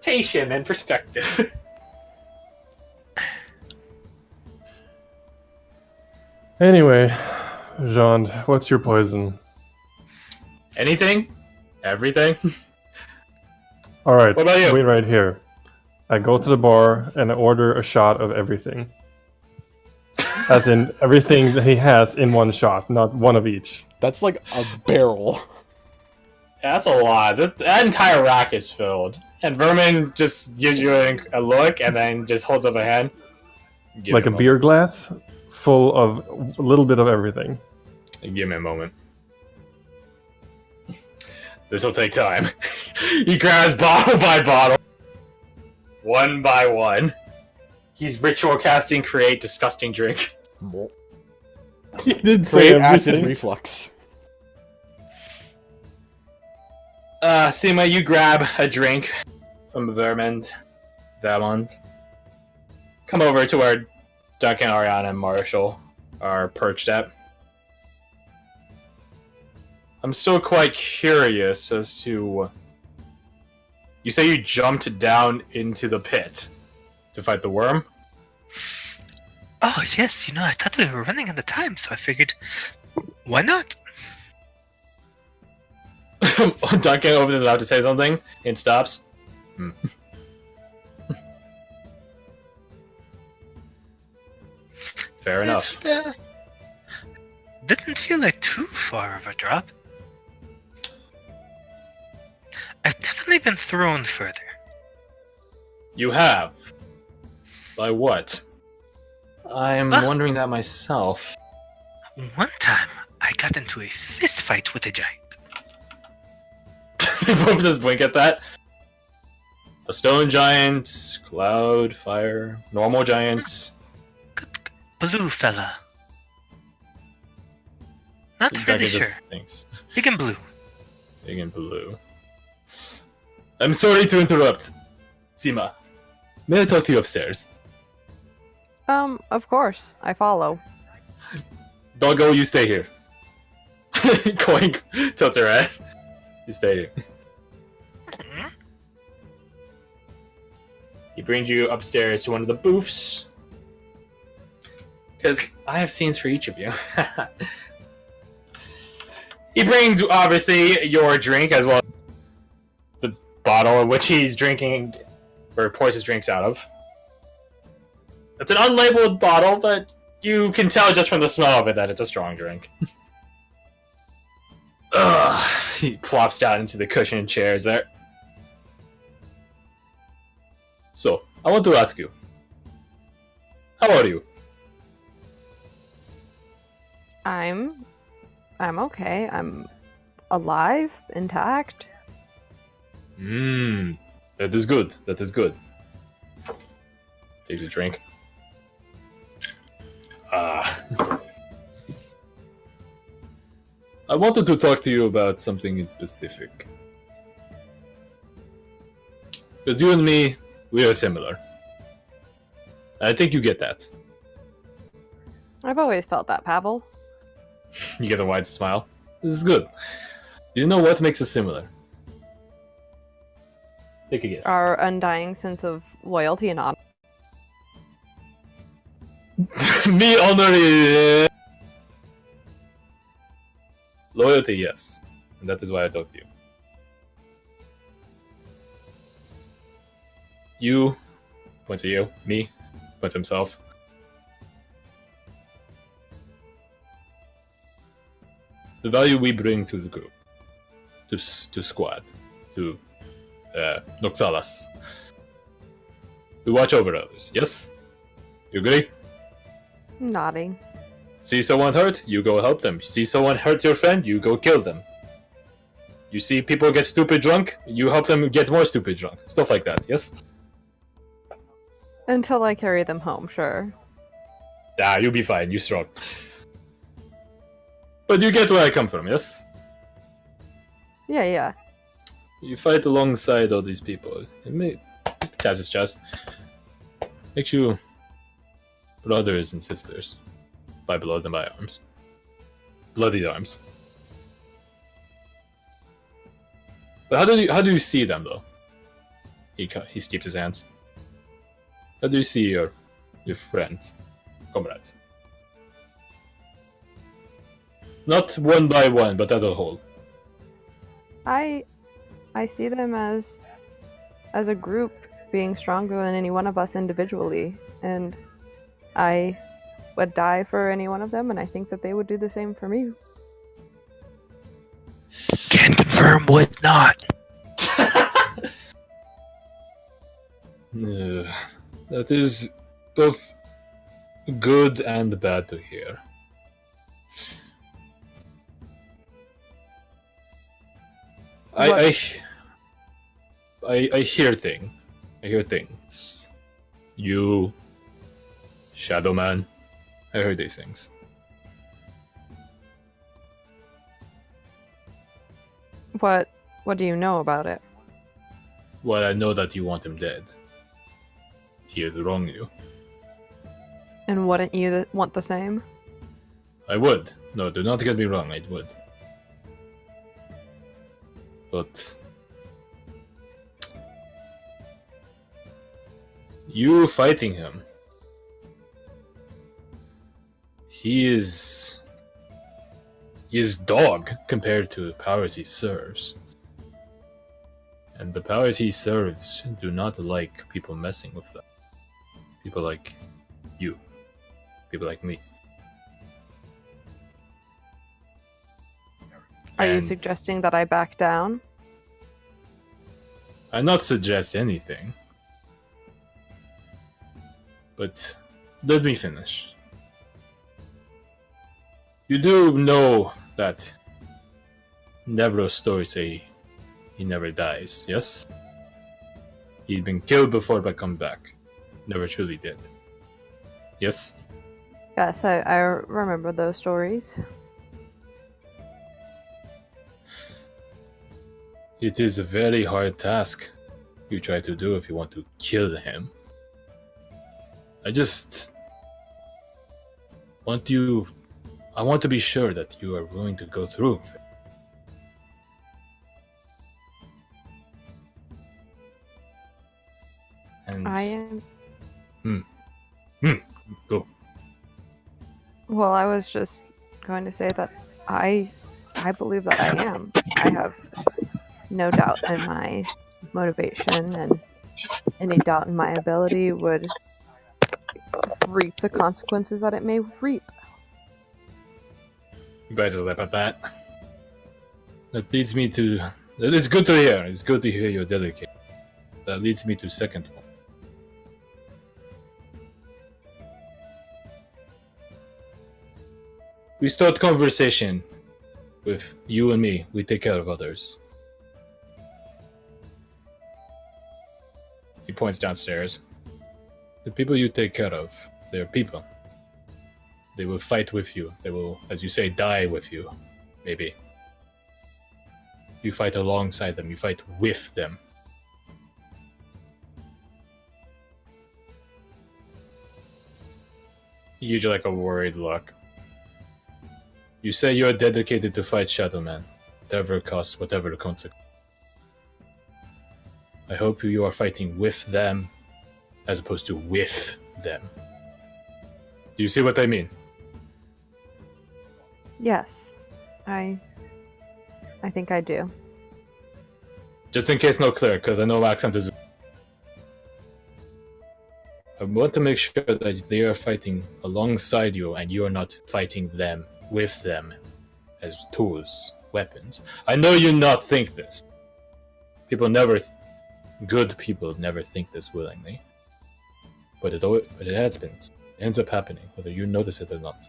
interpretation and perspective. Anyway, Jean, what's your poison? Anything? Everything? Alright, What about you? wait right here. I go to the bar and I order a shot of everything. As in, everything that he has in one shot, not one of each. That's like a barrel. Yeah, that's a lot. That entire rack is filled. And Vermin just gives you a look and then just holds up a hand. Give Like me a beer glass full of a little bit of everything. Give me a moment. This will take time. He grabs bottle by bottle. One by one. He's ritual casting create disgusting drink. He did say Create everything. acid reflux. Seema, you grab a drink from Vermond. Come over to where Duncan, Ariana, and Marshall are perched at. I'm still quite curious as to... You say you jumped down into the pit to fight the worm? Oh, yes, I thought we were running out of time, so I figured, why not? Duncan opens his mouth to say something and stops. Fair enough. Didn't feel like too far of a drop. I've definitely been thrown further. You have? By what? I'm wondering that myself. One time, I got into a fist fight with a giant. They both just blink at that. A stone giant, cloud, fire, normal giant. Blue fella. Not Duncan really just sure. thinks. Big and blue. Big and blue. I'm sorry to interrupt. Seema, may I talk to you upstairs? Of course. I follow. Doggo, you stay here. Coink tilts her head. You stay here. He brings you upstairs to one of the booths. Because I have scenes for each of you. He brings, obviously, your drink as well as the bottle in which he's drinking, or pours his drinks out of. It's an unlabeled bottle, but you can tell just from the smell of it that it's a strong drink. Ugh. He plops down into the cushioned chairs there. So, I want to ask you. How are you? I'm okay. I'm alive, intact. That is good. That is good. Takes a drink. I wanted to talk to you about something in specific. Because you and me, we are similar. I think you get that. I've always felt that, Pavel. You get a wide smile. This is good. Do you know what makes us similar? Take a guess. Our undying sense of loyalty and honor. Me honor loyalty, yes. And that is why I talk to you. You, points at you. Me, points at himself. The value we bring to the group, to squad, to Noxalas. We watch over others, yes? You agree? Nodding. See someone hurt, you go help them. See someone hurt your friend, you go kill them. You see people get stupid drunk, you help them get more stupid drunk. Stuff like that, yes? Until I carry them home, sure. You'll be fine, you strong. But you get where I come from, yes? Yeah. You fight alongside all these people. Taps his chest. Makes you brothers and sisters. By blood and by arms. Bloodied arms. But how do you see them, though? He steeps his hands. How do you see your friend, comrade? Not one by one, but as a whole. I see them as a group being stronger than any one of us individually, and I would die for any one of them, and I think that they would do the same for me. Can confirm, would not. That is both good and bad to hear. I hear things. I hear things. You, Shadow Man. I heard these things. What do you know about it? Well, I know that you want him dead. He has wronged you. And wouldn't you want the same? I would. No, do not get me wrong, I would. But you fighting him, he is dog compared to the powers he serves. And the powers he serves do not like people messing with them. People like you. People like me. Are you And suggesting that I back down? I not suggest anything. But let me finish. You do know that Nevro's stories say he never dies, yes? He'd been killed before but come back. Never truly did. Yes? Yes, I remember those stories. It is a very hard task you try to do if you want to kill him. I want to be sure that you are willing to go through with it. And I am. Go. Well, I was just going to say that I believe that I am. I have no doubt in my motivation, and any doubt in my ability would reap the consequences that it may reap. You guys just laugh at that. That leads me to. That is good to hear. It's good to hear you're dedicated. That leads me to second one. We start conversation with you and me. We take care of others. He points downstairs. The people you take care of, they're people. They will fight with you. They will, as you say, die with you. Maybe. You fight alongside them. You fight with them. He gives you like a worried look. You say you are dedicated to fight Shadow Man, whatever costs, whatever the consequence. I hope you are fighting with them, as opposed to with them. Do you see what I mean? Yes, I think I do. Just in case not clear, because I know accent is. I want to make sure that they are fighting alongside you, and you are not fighting them with them as tools, weapons. I know you not think this. People never, good people never think this willingly. But it has been. It ends up happening, whether you notice it or not.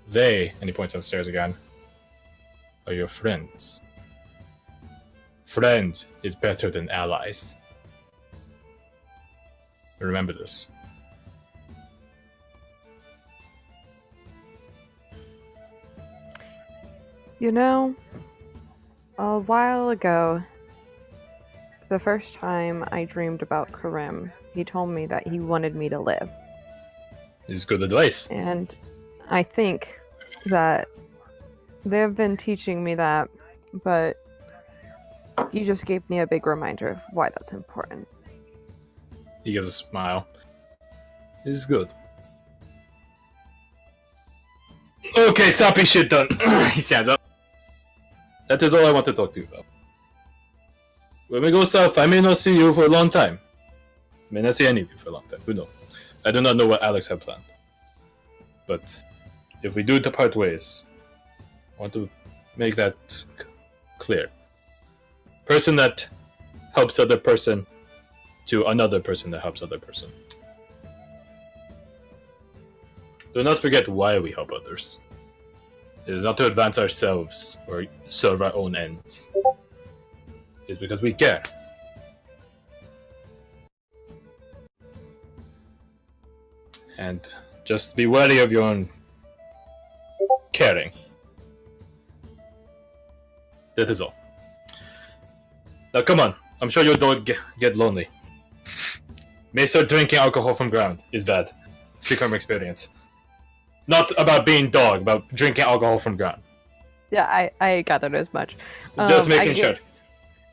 They, and he points upstairs again, are your friends. Friends is better than allies. Remember this. You know, a while ago, the first time I dreamed about Karim, he told me that he wanted me to live. It's good advice. And I think that They've been teaching me that, but you just gave me a big reminder of why that's important. He gives a smile. This is good. Okay, stop your shit done. He stands up. That is all I want to talk to you about. When we go south, I may not see you for a long time. I may not see any of you for a long time. Who knows? I do not know what Alex had planned. But if we do depart ways, I want to make that clear. Person that helps other person to another person that helps other person. Do not forget why we help others. It is not to advance ourselves or serve our own ends. It is because we care. And just be wary of your own caring. That is all. Now come on, I'm sure your dog get lonely. May start drinking alcohol from ground is bad. Speak from experience. Not about being dog, about drinking alcohol from ground. Yeah, I gathered as much. Just making sure.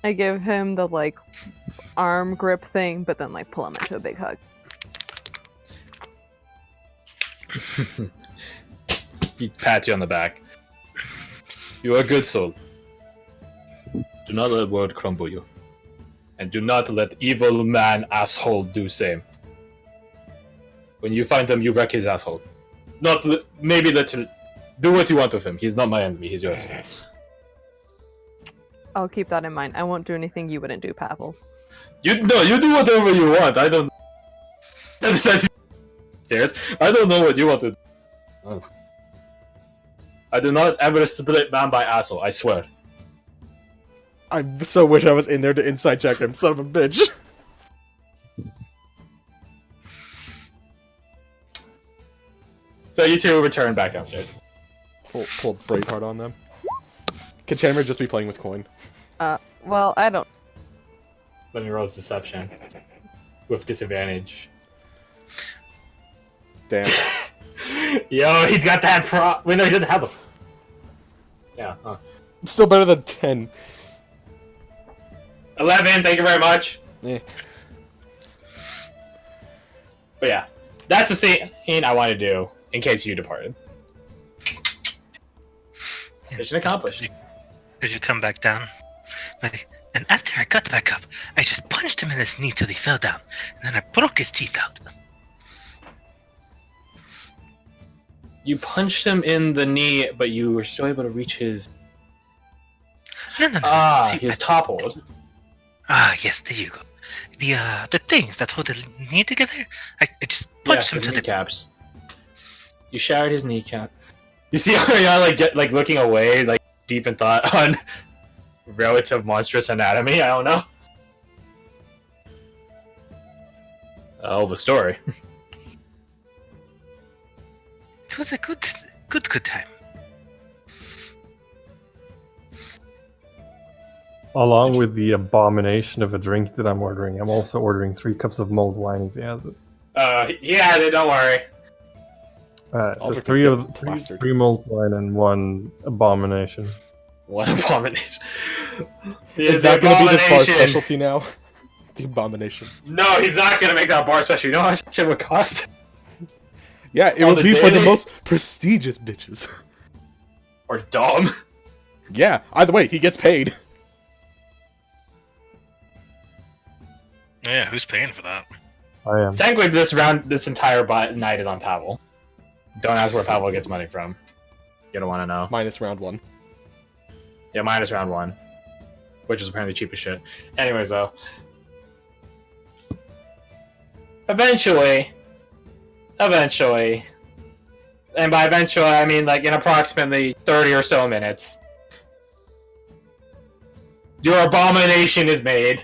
I give him the like arm grip thing, but then like pull him into a big hug. He pats you on the back. You are a good soul. Do not let the world crumble you. And do not let evil man asshole do same. When you find him, you wreck his asshole. Not maybe do what you want with him. He's not my enemy. He's yours. I'll keep that in mind. I won't do anything you wouldn't do, Pavel. You do whatever you want. I don't. Stairs. I don't know what you want to do. I do not ever split man by asshole. I swear. I so wish I was in there to inside check him, son of a bitch. So you two return back downstairs. Pull Braveheart on them. Can Chandler just be playing with coin? Well, I don't. Let me roll his deception. With disadvantage. Damn. Yo, he's got that pro. Wait, no, he doesn't have them. Yeah, huh. Still better than 10. 11, thank you very much. Eh. But yeah, that's the scene I want to do in case you departed. Mission accomplished. As you come back down, and after I got back up, I just punched him in his knee till he fell down, and then I broke his teeth out. You punched him in the knee, but you were still able to reach his... No. See, he was toppled. Yes, there you go. The things that hold the knee together, I just punched him to the kneecaps. You shattered his kneecap. You see Ariana like looking away, like deep in thought on relative monstrous anatomy. I don't know. Hell of a story. It was a good time. Along with the abomination of a drink that I'm ordering, I'm also ordering 3 cups of mulled wine if he has it. Yeah, don't worry. So 3 mulled wine and 1 abomination. One abomination. Is that going to be this bar specialty now? The abomination. No, he's not going to make that bar specialty. You know how much shit would cost? Yeah, it would be for the most prestigious bitches. Or dumb. Yeah, either way, he gets paid. Yeah, who's paying for that? I am. Technically, this entire night is on Pavel. Don't ask where Pavel gets money from. You don't want to know. Minus round 1. Yeah, minus round 1. Which is apparently cheap as shit. Anyways, though. Eventually, and by eventually, I mean like in approximately 30 or so minutes, your abomination is made.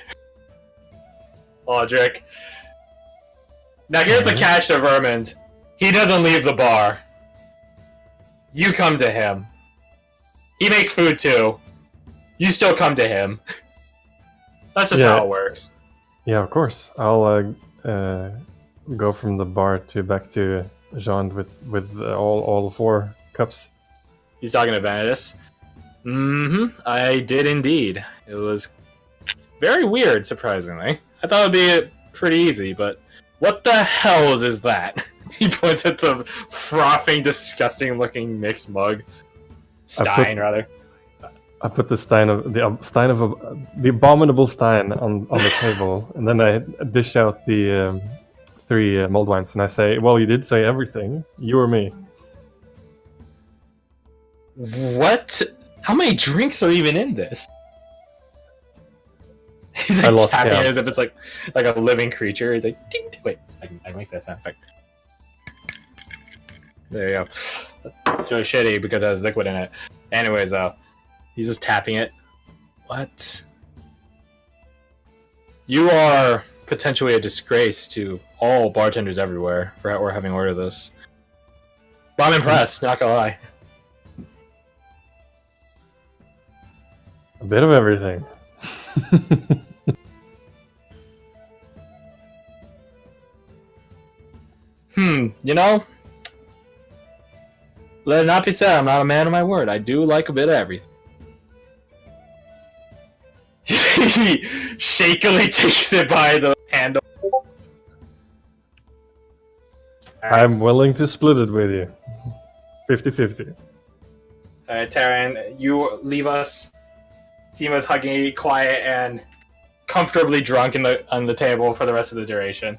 Audric. Now here's the catch to Vermond. He doesn't leave the bar. You come to him. He makes food too. You still come to him. That's just how it works. Yeah, of course. I'll go from the bar back to Jean with all 4 cups. He's talking to Vanitas. I did indeed. It was very weird, surprisingly. I thought it'd be pretty easy, but what the hell is that? He points at the frothing, disgusting-looking mixed mug. Stein, rather. I put the abominable Stein on the table, and then I dish out the 3 mulled wines, and I say, "Well, you did say everything. You or me." What? How many drinks are even in this? He's I like lost tapping count. it as if it's like a living creature. He's like, ding, ding. Wait, I can make that sound effect. There you go. It's really shitty because it has liquid in it. Anyways, he's just tapping it. What? You are potentially a disgrace to all bartenders everywhere for having ordered this. But I'm impressed, not gonna lie. A bit of everything. You know, let it not be said, I'm not a man of my word. I do like a bit of everything. He shakily takes it by the handle. I'm willing to split it with you. 50-50. Alright, Taryn, you leave us. Tima's hugging, quiet, and comfortably drunk on the table for the rest of the duration.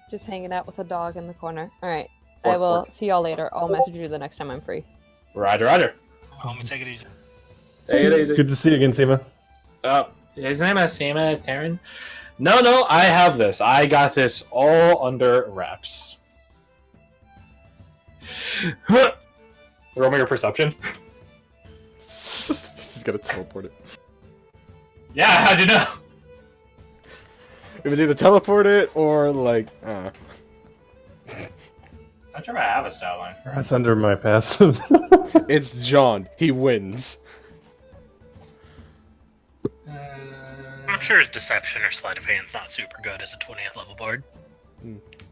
Just hanging out with a dog in the corner. Alright. Work, I will work. see y'all later. I'll message you the next time I'm free. Roger, roger. I'm gonna take it easy. Take it It's easy. good to see you again, Seema. His name is Seema, it's Taryn. No, I have this. I got this all under wraps. Roll me your perception. He's gotta teleport it. Yeah, how'd you know? It was either teleport it or like, I'm not sure if I have a stat line. That's under my passive. It's John. He wins. I'm sure his deception or sleight of hand's not super good as a 20th level bard.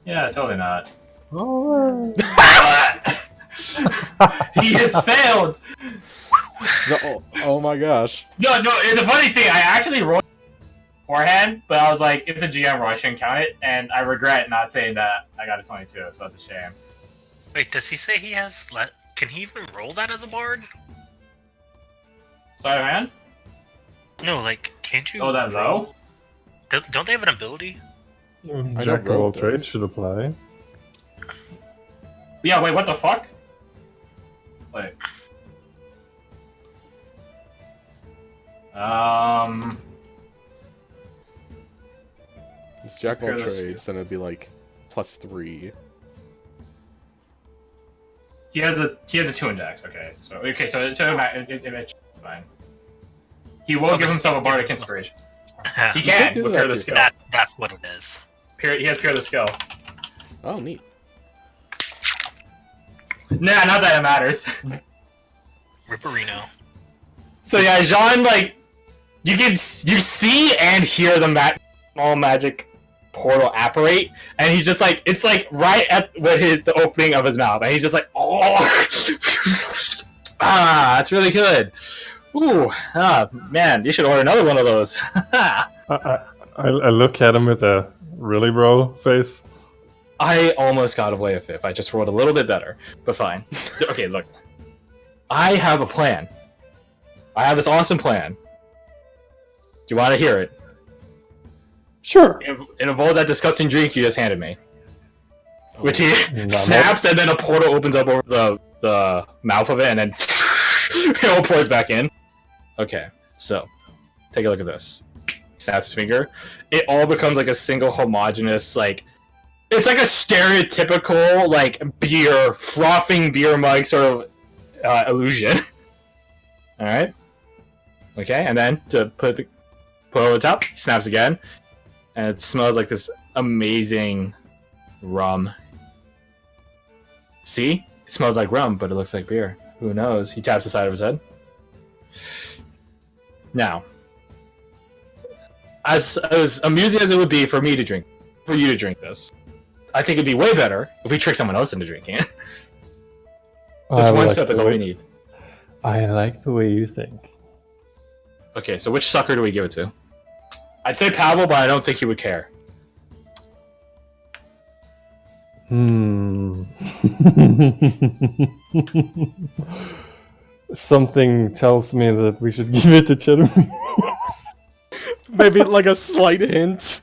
Yeah, totally not. Oh. He has failed! Oh my gosh. No, it's a funny thing. I actually rolled beforehand, but I was like, it's a GM roll, I shouldn't count it, and I regret not saying that I got a 22, so that's a shame. Wait, does he say he has? Can he even roll that as a bard? Sorry, man? No, like, can't you? Oh, that low? Don't they have an ability? I Jack know of all Rogue trades does. should apply. Yeah, wait, what the fuck? Wait. It's Jack of all Careless. trades, then it'd be like +3. He has a 2 index. Okay, so it's fine. He will give himself a bardic inspiration. He can't can do with that Pure to the Skill. That's what it is. He has Pure the Skill. Oh, neat. Nah, not that it matters. Ripperino. So yeah, Jean, like, you see and hear the small magic portal apparate, and he's just like, it's like right at the opening of his mouth, and he's just like, oh, that's really good. Ooh, man, you should order another one of those. I look at him with a really bro face. I almost got away with it if I just rolled a little bit better, but fine. Okay, look. I have a plan. I have this awesome plan. Do you want to hear it? Sure. It involves that disgusting drink you just handed me. Which he Not snaps, and then a portal opens up over the mouth of it, and then it all pours back in. Okay, so take a look at this. He snaps his finger. It all becomes like a single homogeneous, like, it's like a stereotypical, like, frothing beer mug sort of illusion. Alright. Okay, and then to put over the top, he snaps again. And it smells like this amazing rum. See? It smells like rum, but it looks like beer. Who knows? He taps the side of his head. Now, as amusing as it would be for me to drink, for you to drink this, I think it'd be way better if we trick someone else into drinking it. Just I one like sip the is all we way- need. I like the way you think. Okay, so which sucker do we give it to? I'd say Pavel, but I don't think he would care. Something tells me that we should give it to Cheddarmere. Maybe like a slight hint.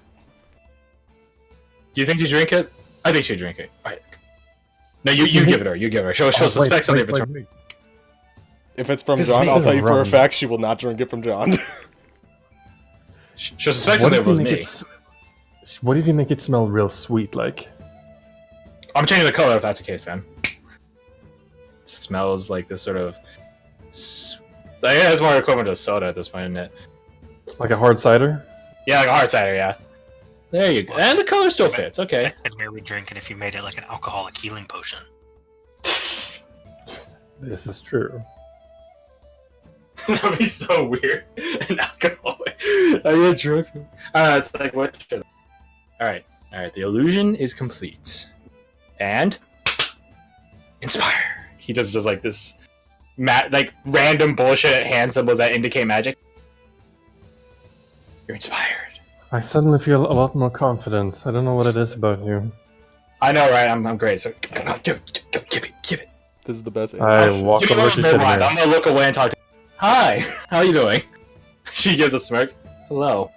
Do you think you drink it? I think she'd drink it. Alright. No, you give it her. You give her. She'll suspect something if it's from... If it's from It's John, I'll made tell of you for a rum. fact she will not drink it from John. She'll suspect What something if if it was you me. make what if you make it smell real sweet, like? I'm changing the color if that's the case, then. It smells like this sort of... I guess it's more equivalent to soda at this point, isn't it? Like a hard cider? Yeah, like a hard cider, yeah. There you go. And the color still fits, okay. Cheddarmere would drink it if you made it like an alcoholic healing potion. This is true. That'd be so weird. An alcoholic. I get drunk. It's like, what should... Alright, the illusion is complete. And... Inspire. He just does like this... like, random bullshit hand symbols that indicate magic. You're inspired. I suddenly feel a lot more confident. I don't know what it is about you. I know, right? I'm great. So give it. This is the best. I walk Give me over those to midlines. I'm Cheddarmere. gonna look away and talk to. Hi, how you doing? She gives a smirk. Hello.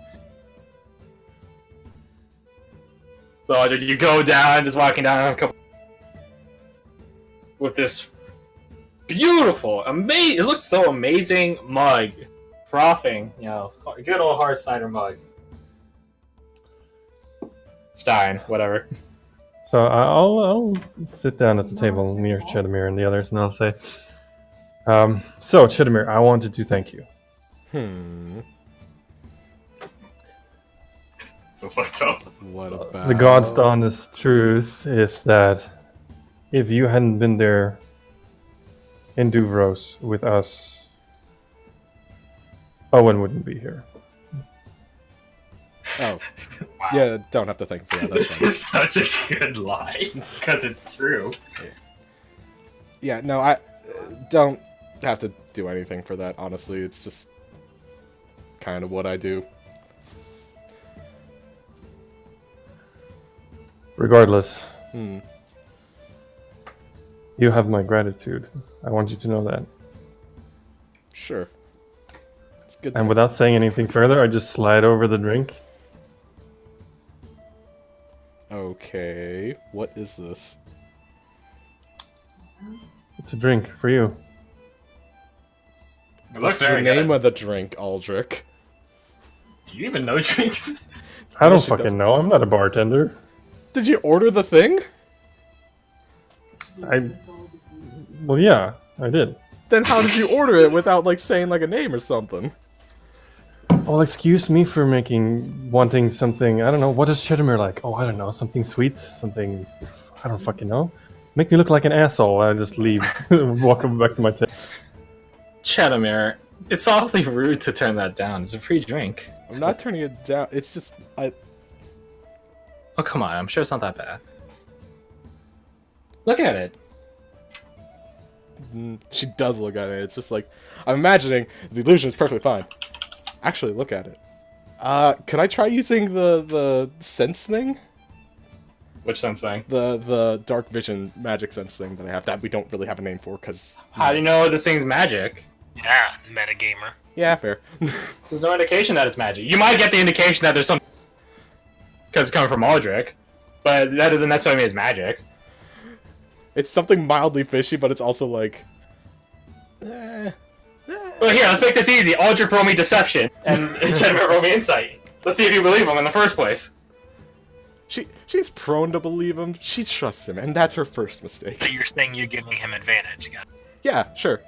So you go down, just walking down a couple with this beautiful, amazing. It looks so amazing mug, frothing. You know, good old hard cider mug. Stein, whatever. So I'll sit down at the table near Cheddarmere and the others, and I'll say, so Cheddarmere, I wanted to thank you. So fucked up. What about The God's honest truth is that if you hadn't been there in Duvros with us, Owen wouldn't be here. Oh, yeah. Don't have to thank for that. That's This fine. is such a good lie because it's true. Yeah, no, I don't have to do anything for that. Honestly, it's just kind of what I do. Regardless, Hmm. you have my gratitude. I want you to know that. Sure. It's good. And without saying anything further, I just slide over the drink. Okay, what is this? It's a drink for you. It What's looks the very name good. of the drink, Aldrich? Do you even know drinks? I don't Yes, she fucking does. know. I'm not a bartender. Did you order the thing? Well, yeah, I did. Then how did you order it without like saying like a name or something? Well, excuse me for wanting something. I don't know. What is Cheddarmere like? Oh, I don't know. Something sweet. Something. I don't fucking know. Make me look like an asshole. I just leave. Walk back to my table. Cheddarmere, it's awfully rude to turn that down. It's a free drink. I'm not turning it down. It's just Oh, come on. I'm sure it's not that bad. Look at it. She does look at it. It's just like I'm imagining the illusion is perfectly fine. Actually, look at it. Can I try using the sense thing? Which sense thing? The dark vision magic sense thing that I have that we don't really have a name for because How do you know this thing's magic? Yeah, metagamer. yeah, fair. There's no indication that it's magic. You might get the indication that there's some because it's coming from Aldrich, but that doesn't necessarily mean it's magic. It's something mildly fishy, but it's also like. Well, here, let's make this easy. Aldrich roll me deception, and Cheddarmere roll me insight. Let's see if you believe him in the first place. She's prone to believe him. She trusts him, and that's her first mistake. But you're saying you're giving him advantage. Got it. Yeah, sure.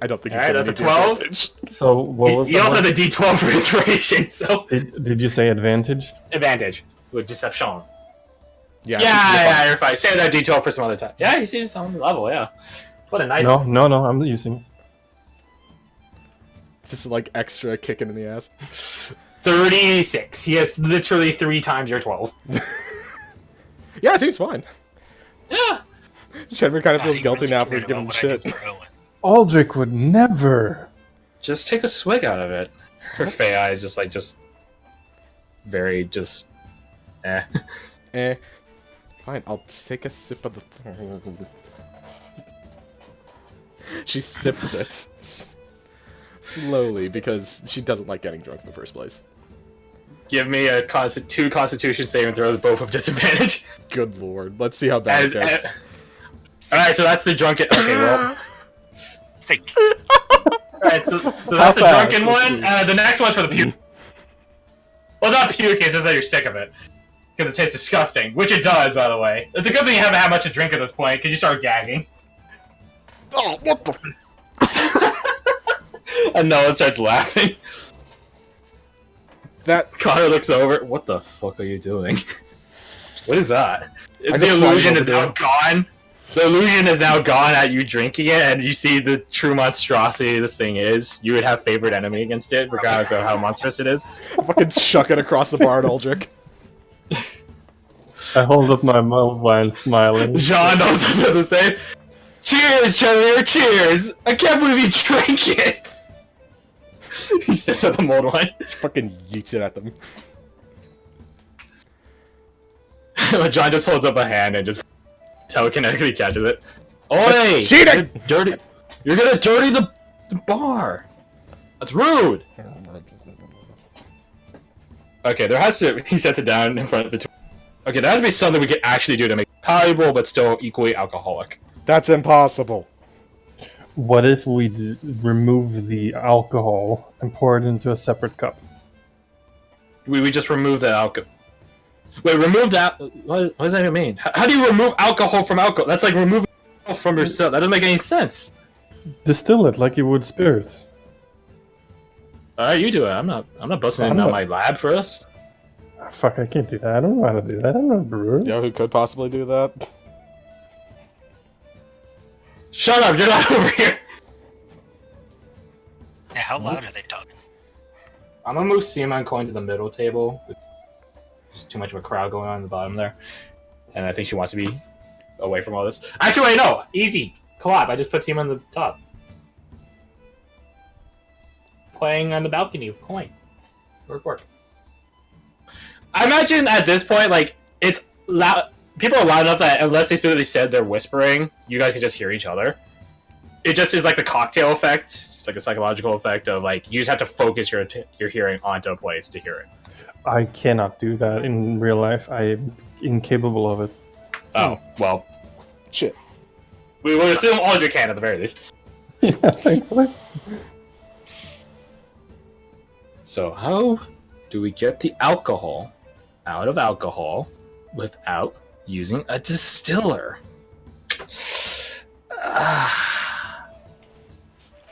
I don't think he's Alright, gonna that's a need the 12. advantage. So what was He that also one? has a D12 for inspiration, so Did you say advantage? advantage with deception. Yeah, Yeah, you're fine. Save that D12 for some other time. Yeah, he seems on the level. Yeah, what a nice. No, I'm using. just like extra kicking in the ass. 36. He has literally 3 times your 12. Yeah, I think it's fine. Yeah. Shenmue kind of God, feels he guilty really now for cared about giving him what I did shit. for Owen. Aldrich would never. Just take a swig out of it. Her fey eye is just very just eh. Eh. Fine, I'll take a sip of the... She sips it. Slowly, because she doesn't like getting drunk in the first place. Give me a two Constitution saving throws, both with disadvantage. Good lord. Let's see how bad it goes. Alright, so that's the drunken. Okay, well. Fake. Alright, so that's the fast? drunken Let's one. see. The next one's for the puke. Well, it's not puke, it's just that you're sick of it. Because it tastes disgusting. Which it does, by the way. It's a good thing you haven't had much to drink at this point, because you start gagging. Oh, what the... And Noah starts laughing. That... Connor looks over. What the fuck are you doing? What is that? I The just saw you illusion over is now there. gone. The illusion is now gone at you drinking it, and you see the true monstrosity this thing is. You would have favorite enemy against it, regardless of how monstrous it is. I fucking chuck it across the bar at Aldrich. I hold up my mulled wine, smiling. John also does the same. Cheers, Chandler! Cheers! I can't believe you drank it! He sips at the mulled wine. Fucking yeets it at them. John just holds up a hand and just telekinetically catches it. Oi! cheating! You're gonna dirty the bar! That's rude! Okay, there has to... He sets it down in front of the... Okay, there has to be something we can actually do to make it valuable, but still equally alcoholic. That's impossible. What if we remove the alcohol and pour it into a separate cup? We just remove the alcohol. Wait, remove that... What does that even mean? How do you remove alcohol from alcohol? That's like removing alcohol from yourself. That doesn't make any sense. Distill it like you would spirits. Alright, you do it. I'm not busting in on my lab for us. Ah, fuck, I can't do that. I don't know how to do that. I'm not a brewer. You know who could possibly do that? Shut up, you're not over here! Yeah, how loud are they talking? I'm gonna move Seaman Coin to the middle table. There's too much of a crowd going on the bottom there. And I think she wants to be away from all this. Actually, wait, no! Easy! Collab, I just put Seaman on the top. Playing on the balcony with Coin. Work. I imagine at this point, like, it's loud. People are loud enough that unless they specifically said they're whispering, you guys can just hear each other. It just is like the cocktail effect. It's like a psychological effect of like you just have to focus your hearing onto a place to hear it. I cannot do that in real life. I'm incapable of it. Oh well, Shit. we will assume Aldrich can at the very least. Yeah, thankfully. So how do we get the alcohol out of alcohol without using a distiller?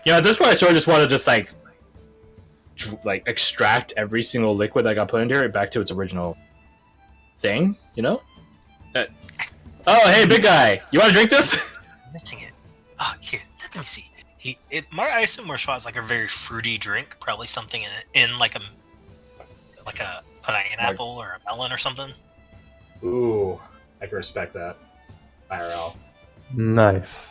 You know, at this point, I sort of just want to just like extract every single liquid that got put into it back to its original thing. You know? Oh, hey, big guy, you want to drink this? I'm missing it. Oh, here, let me see. I assume Marshall has like a very fruity drink, probably something in like a pineapple or a melon or something. Ooh, I can respect that. IRL. Nice.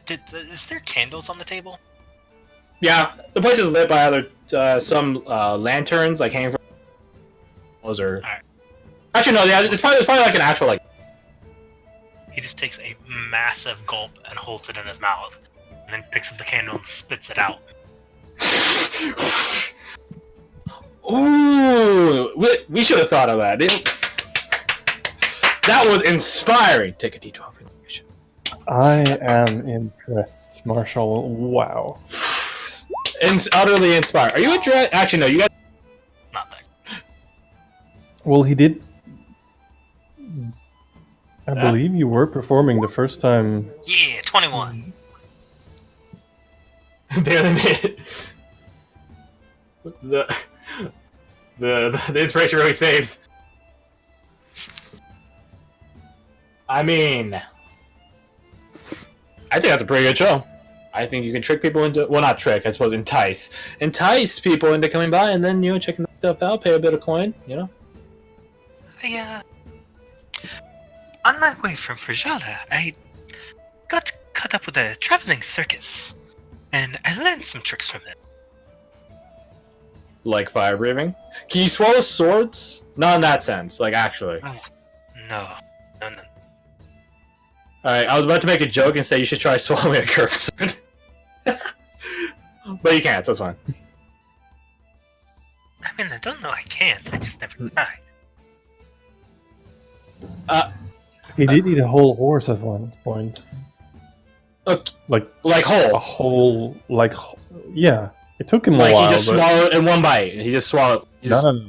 Is there candles on the table? Yeah, the place is lit by other some lanterns like hanging from. Those are. Alright. Actually, no. Yeah, it's probably like an actual like. He just takes a massive gulp and holds it in his mouth, and then picks up the candle and spits it out. Ooh, we should have thought of that. That was inspiring. Take a D12. I am impressed, Marshall. Wow. Utterly inspired. Are you interested? Actually, no. You guys. Not that. Well, he did. I believe you were performing the first time. Yeah, 21. Barely made it. The inspiration really saves. I mean, I think that's a pretty good show. I think you can trick people into, well, not trick, I suppose entice people into coming by, and then, you know, checking stuff out, pay a bit of coin, you know. On my way from Frajada, I got caught up with a traveling circus, and I learned some tricks from them. Like fire breathing? Can you swallow swords? Not in that sense, like actually. Oh, no. Alright, I was about to make a joke and say you should try swallowing a curved sword. But you can't, so it's fine. I mean, I don't know I can't. I just never tried. He did eat a whole horse at one point. Okay. Like whole. a whole, yeah. It took him a Like while. he just but... swallowed in one bite. He just swallowed. No.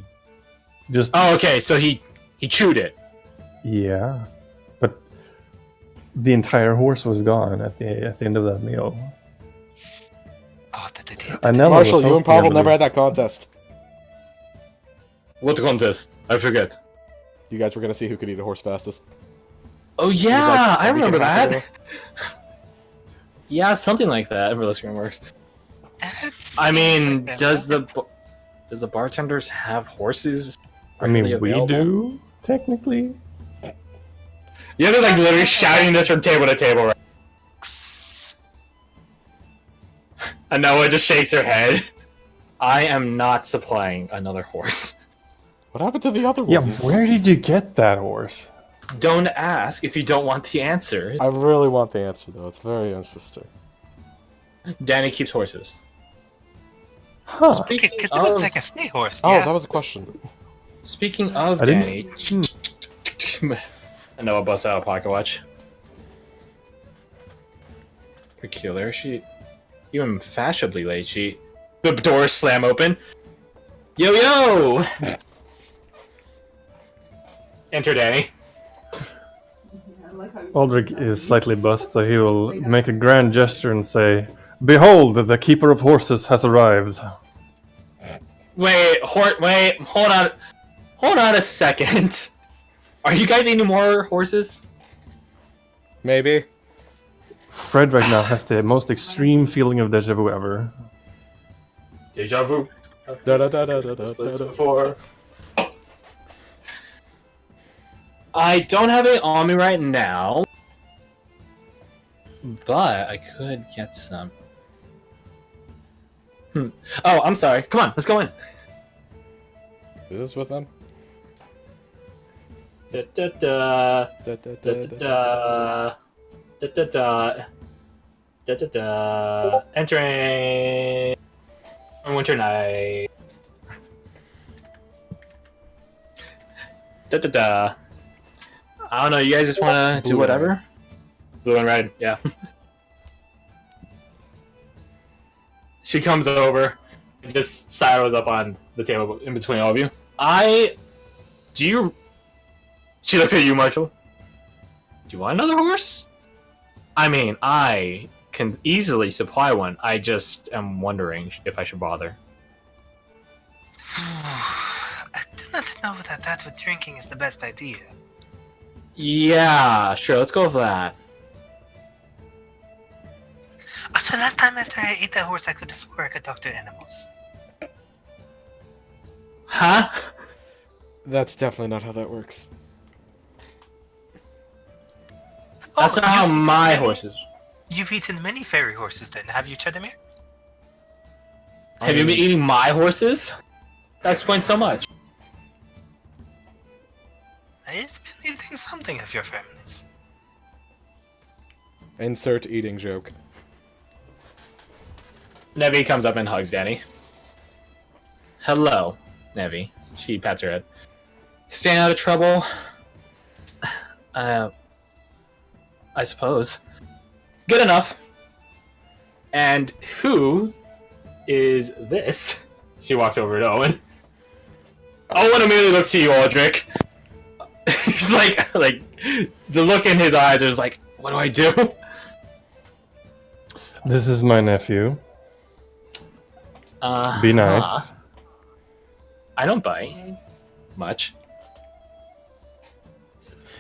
Just Oh, okay. So he chewed it. yeah, but the entire horse was gone at the end of that meal. Oh, that idiot. Anella Marshall, was you and hosting, I Pavel never believe. had that contest. What contest? I forget. You guys were gonna see who could eat a horse fastest. Oh It was yeah, like I a week and remember a half that. ago. Yeah, something like that. If this game works. That's I mean, like does the bartenders have horses? I mean, readily we available? do technically. Yeah, they're like literally shouting this from table to table. Right? And Noah just shakes her head. I am not supplying another horse. What happened to the other Yeah, ones? where did you get that horse? Don't ask if you don't want the answer. I really want the answer though. It's very interesting. Danny keeps horses. Huh? Okay, because it of- looks like a snake horse. Oh, Yeah. that was a question. Speaking of I Danny, didn't. and Noah busts out a pocket watch. Peculiar. She, even fashionably late. The doors slam open. Yo yo! Enter Danny. Aldrich is slightly buzzed, so he will make a grand gesture and say, "Behold, the keeper of horses has arrived." Wait, hold on a second. Are you guys eating more horses? Maybe. Fred right now has the most extreme feeling of deja vu ever. Deja vu. Da da da da da da da. Before. I don't have it on me right now, but I could get some. Oh, I'm sorry. Come on, let's go in. Who is with them? Da da da Da, da, da da, da. da da da da da da. Entering on winter night. Da da da. I don't know. You guys just want to do Blue and whatever. Blue and red, yeah. She comes over and just silos up on the table in between all of you. She looks at you, Marshall. Do you want another horse? I mean, I can easily supply one. I just am wondering if I should bother. I do not know that with drinking is the best idea. Yeah, sure. Let's go for that. So last time after I ate that horse, I could have swore I could talk to animals. Huh? That's definitely not how that works. That's not how you've eaten my many- horses. You've eaten many fairy horses then, have you, Chedamir? Have you been eating my horses? That explains so much. I've been eating something of your family's. Insert eating joke. Nevi comes up and hugs Danny. Hello, Nevi. She pats her head. Staying out of trouble? I suppose. Good enough. And who is this? She walks over to Owen. Owen immediately looks to you, Aldrich. He's like, the look in his eyes is like, what do I do? This is my nephew. Be nice. I don't bite much.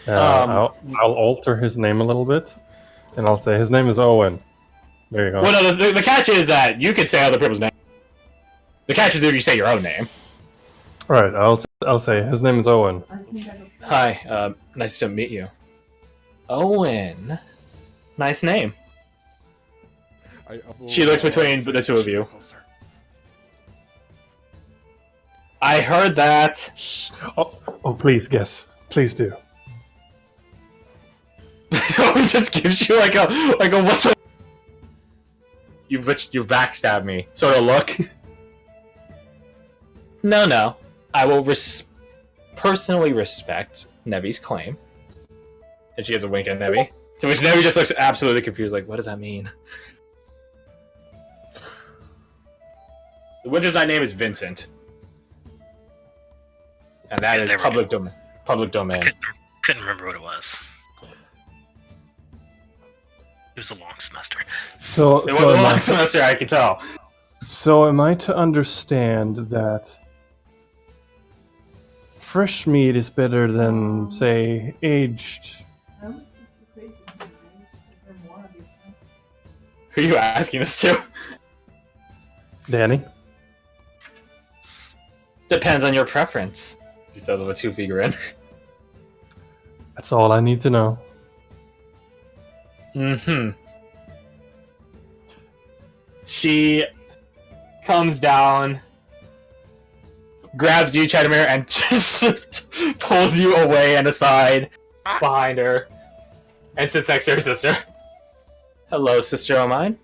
I'll alter his name a little bit, and I'll say his name is Owen. There you go. Well, no, the catch is that you could say other people's names. The catch is if you say your own name. All right, I'll say his name is Owen. Hi, nice to meet you. Owen. Nice name. will She looks between say the two of you. closer. I heard that. Shh. Oh, please guess. Please do. It just gives you like a what the. You've backstabbed me. Sort of look. No. I will personally respect Nevi's claim. And she gets a wink at Nevi. To which Nevi just looks absolutely confused, like, what does that mean? The Winter's Night name is Vincent. And that is public domain. Public domain. Couldn't remember what it was. It was a long semester. So It was a long semester, I can tell. So am I to understand that fresh meat is better than, say, aged? Who are you asking this to? Danny? Depends on your preference. She says with 2 figure in. That's all I need to know. Mm-hmm. She comes down, grabs you, Chedamir, and just pulls you away and aside behind her and sits next to her sister. Hello, sister of mine.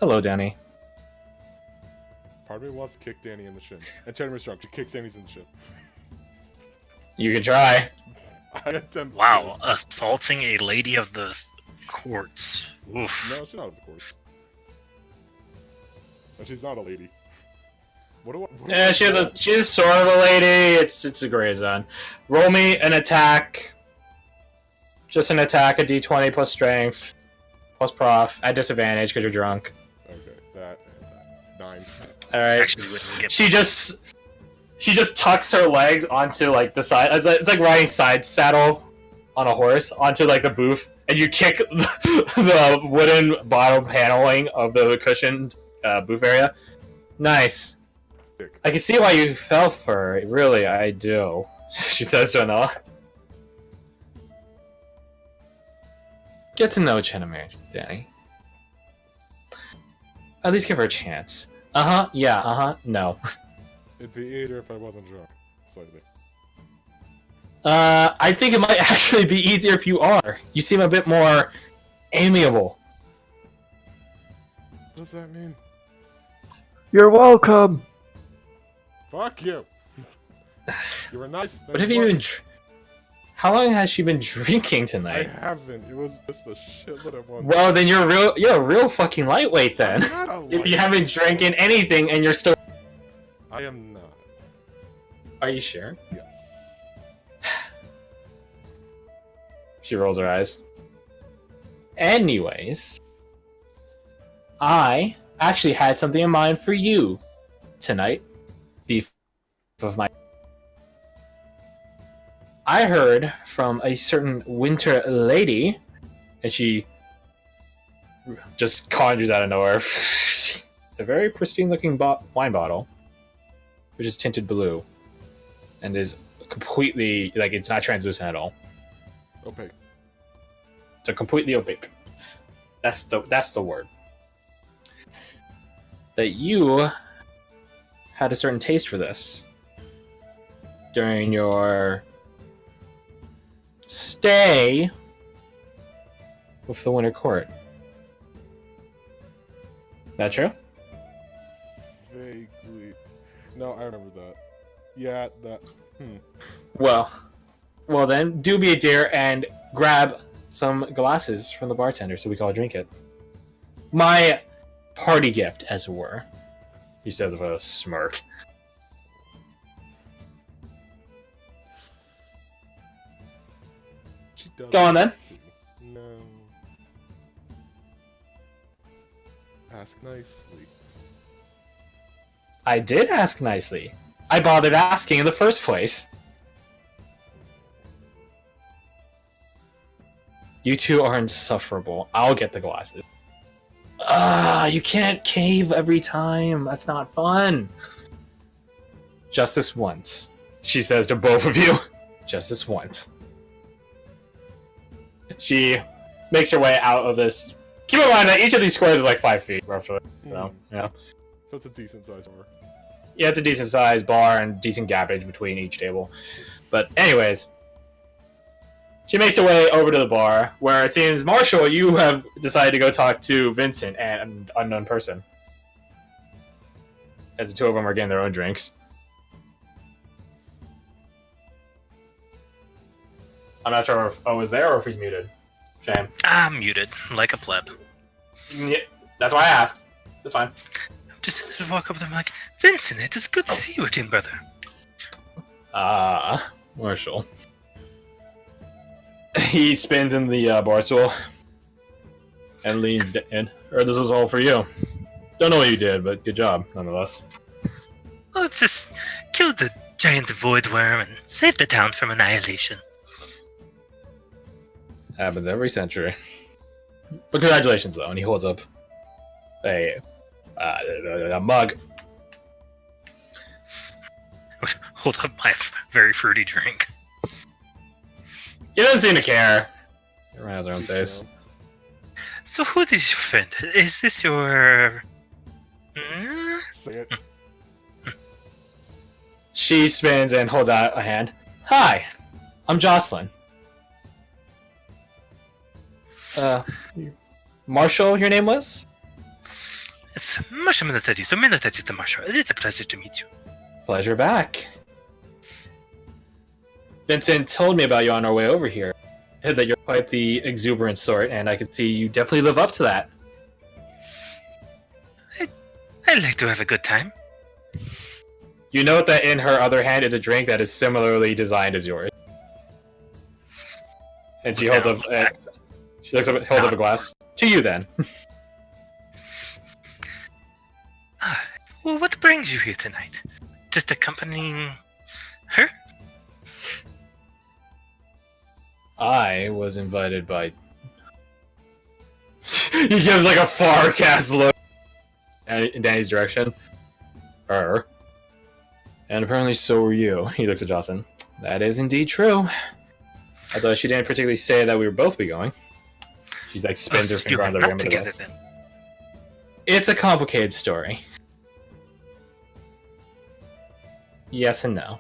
Hello, Danny. Part of me wants to kick Danny in the shin. And Chedamir's drunk. She kicks Danny's in the shin. You can try. I attempt. Wow, assaulting a lady of the courts. Oof. No, she's not of course. And she's not a lady. Yeah, she's sort of a lady. It's a gray zone. Roll me an attack. Just an attack, a d20 plus strength, plus prof, at disadvantage because you're drunk. Okay, that and that. 9. Alright. Actually, wouldn't get She just tucks her legs onto like the side. It's like riding side saddle on a horse onto like the booth, and you kick the wooden bottom paneling of the cushioned booth area. Nice. I can see why you fell for her. Really, I do. She says to Anoa. Get to know Chedamir, Danny. At least give her a chance. Uh-huh, yeah, uh-huh, no. It'd be easier if I wasn't drunk. Slightly. I think it might actually be easier if you are. You seem a bit more amiable. What does that mean? You're welcome! Fuck you! You were nice. What have you been... How long has she been drinking I tonight? haven't. It was just a shitload at once. Well, then you're a real fucking lightweight then. I'm not a If you light- haven't drinking anything and you're still... I am not. Are you sure? Yes. She rolls her eyes. Anyways, I actually had something in mind for you tonight. Thief of my... I heard from a certain winter lady, and she just conjures out of nowhere a very pristine-looking wine bottle, which is tinted blue, and is completely, like, it's not translucent at all. Opaque. It's a completely opaque. That's the word. That you had a certain taste for this during your stay with the Winter Court. That true? Vaguely. No, I remember that. Yeah, that. Well then, do be a dear and grab some glasses from the bartender so we can all drink it. My party gift, as it were. He says with a smirk. She does. Go on, then. No. Ask nicely. I did ask nicely. I bothered asking in the first place. You two are insufferable. I'll get the glasses. You can't cave every time. That's not fun. Just this once, she says to both of you. Just this once. She makes her way out of this. Keep in mind that each of these squares is like 5 feet, roughly. So, So it's a decent size bar. yeah, it's a decent sized bar and decent gappage between each table. But anyways, she makes her way over to the bar, where it seems, Marshall, you have decided to go talk to Vincent and an unknown person. As the two of them are getting their own drinks. I'm not sure if O is there or if he's muted. Shame. I'm muted, like a pleb. Yeah, that's why I asked. That's fine. Just walk up to him like, Vincent, it is good to see you again, brother. Marshall. He spins in the bar stool and leans in. Or this is all for you. Don't know what you did, but good job, nonetheless. Well, it's just killed the giant void worm and saved the town from annihilation. Happens every century. But congratulations, though. And he holds up a mug. Hold up my very fruity drink. He doesn't seem to care. Everyone has their own taste. So who is your friend? Is this your... Say it. She spins and holds out a hand. Hi, I'm Jocelyn. Marshall, your name was? It's Masha Minatati, so Minatati to Masha. It is a pleasure to meet you. Pleasure back. Vincent told me about you on our way over here. Said that you're quite the exuberant sort, and I could see you definitely live up to that. I like to have a good time. You note that in her other hand is a drink that is similarly designed as yours. And she holds up. She holds up a glass to you. Then. Well, what brings you here tonight? Just accompanying her? I was invited by. He gives like a far cast look in Danny's direction. Her. And apparently so were you. He looks at Jocelyn. That is indeed true. Although she didn't particularly say that we would both be going. She's like spins her finger on the rim of the glass. Then. It's a complicated story. Yes and no.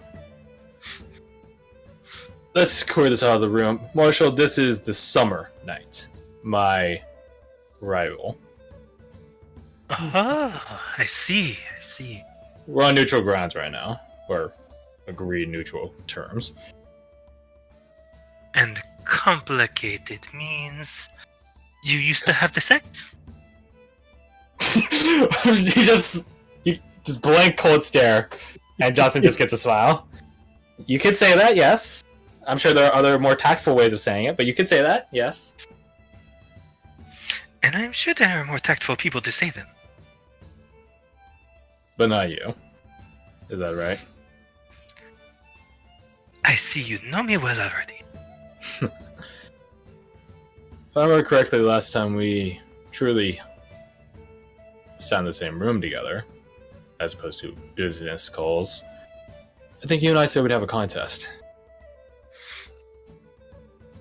Let's clear this out of the room. Marshall, this is the Summer Knight. My rival. Oh, I see. We're on neutral grounds right now. Or agreed neutral terms. And complicated means you used to have the sect? you just blank cold stare, and Jocelyn just gets a smile. You could say that, yes. I'm sure there are other more tactful ways of saying it, but you could say that, yes. And I'm sure there are more tactful people to say them. But not you. Is that right? I see you know me well already. If I remember correctly, the last time we truly sat in the same room together, as opposed to business calls, I think you and I said we'd have a contest.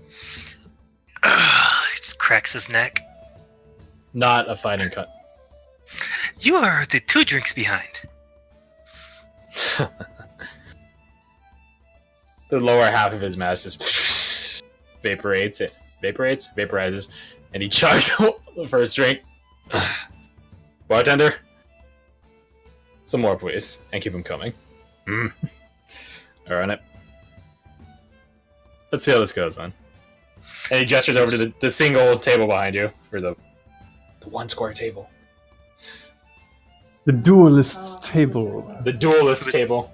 He just cracks his neck. Not a fighting cut. You are the 2 drinks behind. The lower half of his mask just vaporizes, and he chugs the first drink. Bartender, some more, please, and keep them coming. All right, let's see how this goes then. And he gestures over to the single table behind you, or the one square table. The duelist's table. The duelist table.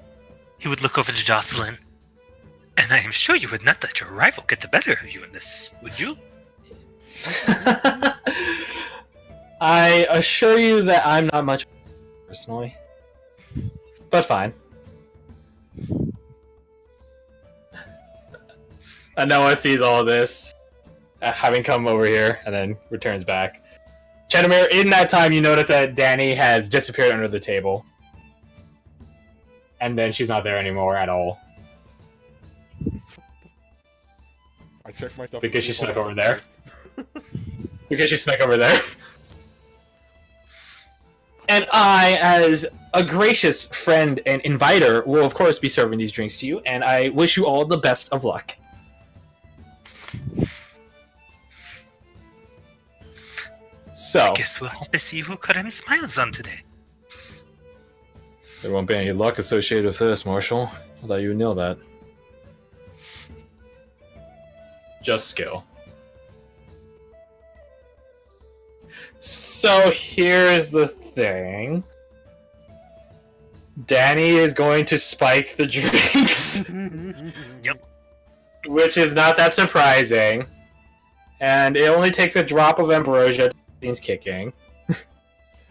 He would look over to Jocelyn. And I am sure you would not let your rival get the better of you in this, would you? I assure you that I'm not much personally. But fine. And Noah sees all this, having come over here, and then returns back. Chetamir, in that time, you notice that Danny has disappeared under the table. And then she's not there anymore at all. I check my stuff Because to she see if snuck all over my there. stuff Because she snuck over there. And I, as a gracious friend and inviter, will of course be serving these drinks to you, and I wish you all the best of luck. So, I guess we'll have to see who Karim smiles on today. there won't be any luck associated with this, Marshall. I thought you would know that. Just skill. So here's the thing. Danny is going to spike the drinks. Yep. Which is not that surprising. And it only takes a drop of ambrosia to means kicking.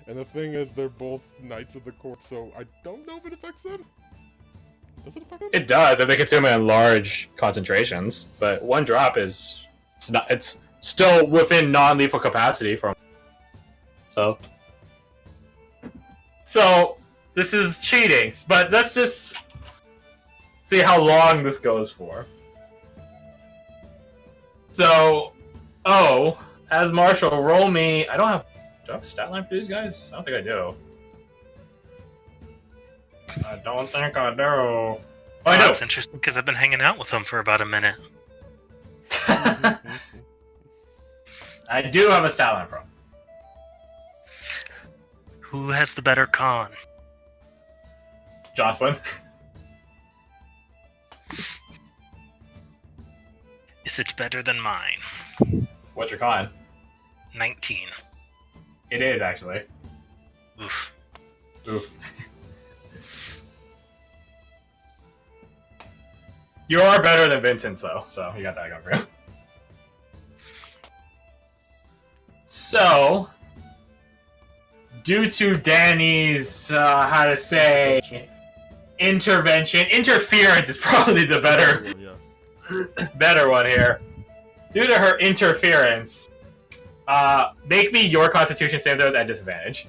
And the thing is, they're both Knights of the Court, so I don't know if it affects them. Does it affect them? It does if they consume it in large concentrations, but one drop is it's still within non-lethal capacity from. So this is cheating, but let's just see how long this goes for. So, as Marshall, roll me. I don't have. Do I have a stat line for these guys? I don't think I do. I don't think I do. Oh, I do. That's interesting because I've been hanging out with him for about a minute. I do have a stat line from. Who has the better con? Jocelyn. Is it better than mine? What's your con? 19. It is, actually. Oof. Oof. You are better than Vincent's, though, so you got that going for you. So, due to Danny's, interference is probably the better one here. Due to her interference, make me your Constitution save throws at disadvantage.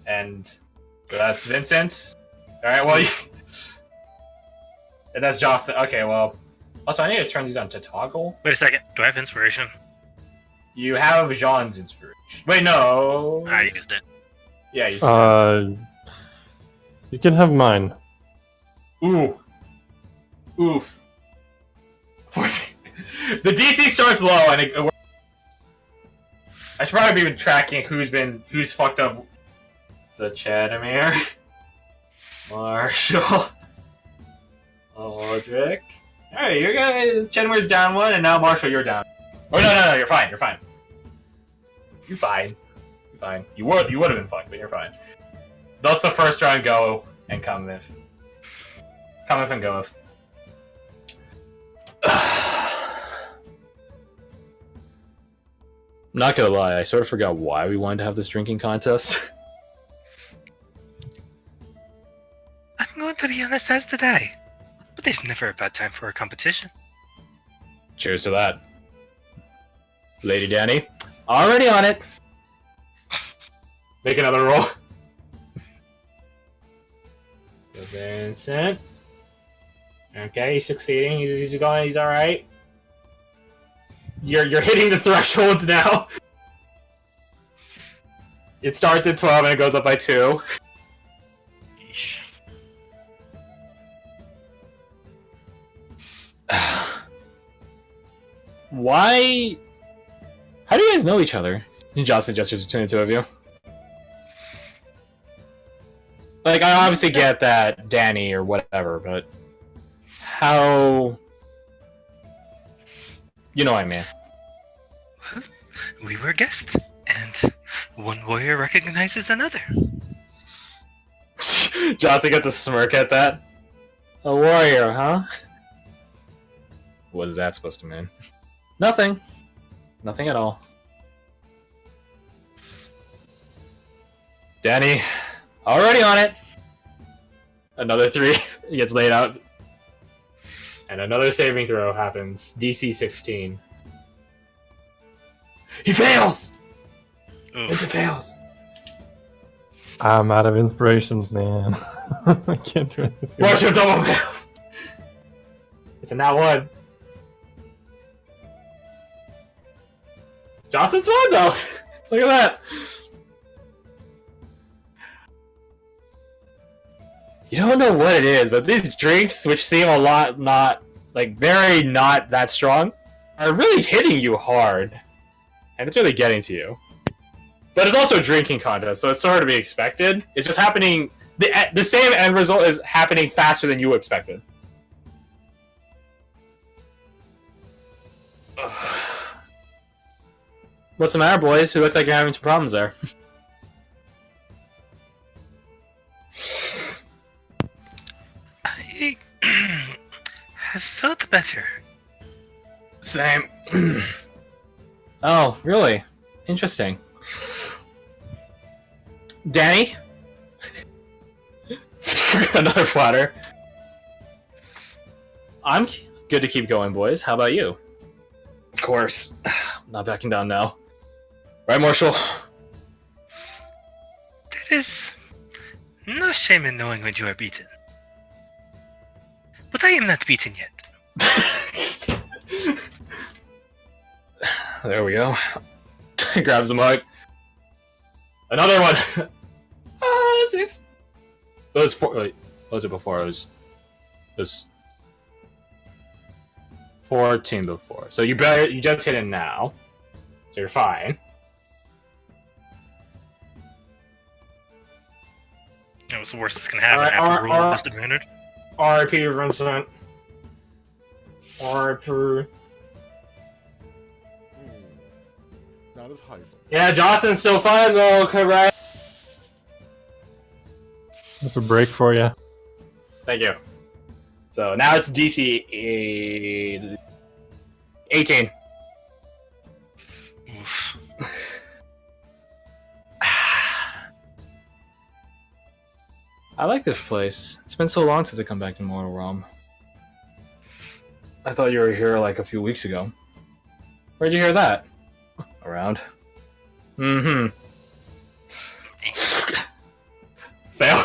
And so that's Vincent's. Alright, well, and that's Jocelyn. Okay, well. Also, I need to turn these on to toggle. Wait a second. Do I have inspiration? You have Jean's inspiration. Wait, no. I used it. Yeah, you You can have mine. Ooh. Oof. 14. The DC starts low, and I should probably be tracking who's fucked up. So Chadamir, Marshall, Aldrich. Alright, you guys. Chadamir's down one, and now Marshall, you're down. Oh no, you're fine. You're fine. You're fine. You're fine. You would have been fucked, but you're fine. That's the first round. Go and come if and go if. Not gonna lie, I sort of forgot why we wanted to have this drinking contest. I'm going to be honest as today. But there's never a bad time for a competition. Cheers to that. Lady Danny, already on it. Make another roll. Vincent. Okay, he's succeeding. He's going. He's all right. You're hitting the thresholds now. It starts at 12 and it goes up by 2. Yeesh. Why? How do you guys know each other? Jocelyn gestures between the two of you. Like, I obviously get that Danny or whatever, but how? You know what I mean. We were guests, and one warrior recognizes another. Jocelyn gets a smirk at that. A warrior, huh? What is that supposed to mean? Nothing. Nothing at all. Danny, already on it. Another 3 gets laid out. And another saving throw happens. DC 16. He fails! Oof. It fails. I'm out of inspirations, man. I can't do anything. Watch your double fails. It's a nat 1. Jocelyn's fine though. Look at that. You don't know what it is, but these drinks, which seem a lot not, like, very not that strong, are really hitting you hard. And it's really getting to you. But it's also a drinking contest, so it's sort of to be expected. It's just happening, the same end result is happening faster than you expected. Ugh. What's the matter, boys? You look like you're having some problems there. I have felt better. Same. Oh, really? Interesting. Danny? Another flatter. I'm good to keep going, boys. How about you? Of course. I'm not backing down now. Right, Marshall? There is no shame in knowing when you are beaten. But I am not beaten yet. There we go. Grabs a mug. Another one! 6. That was 4. Wait, what was it before? It was 14 before. So you just hit it now. So you're fine. That was the worst that's gonna happen after roll was advantage. R.I.P. Vincent. R.I.P. Not as high. Yeah, Jocelyn's still fine though, correct? That's a break for you. Thank you. So now it's DC 18. Oof. I like this place. It's been so long since I come back to Mortal Realm. I thought you were here like a few weeks ago. Where'd you hear that? Around. Mm-hmm. Fail.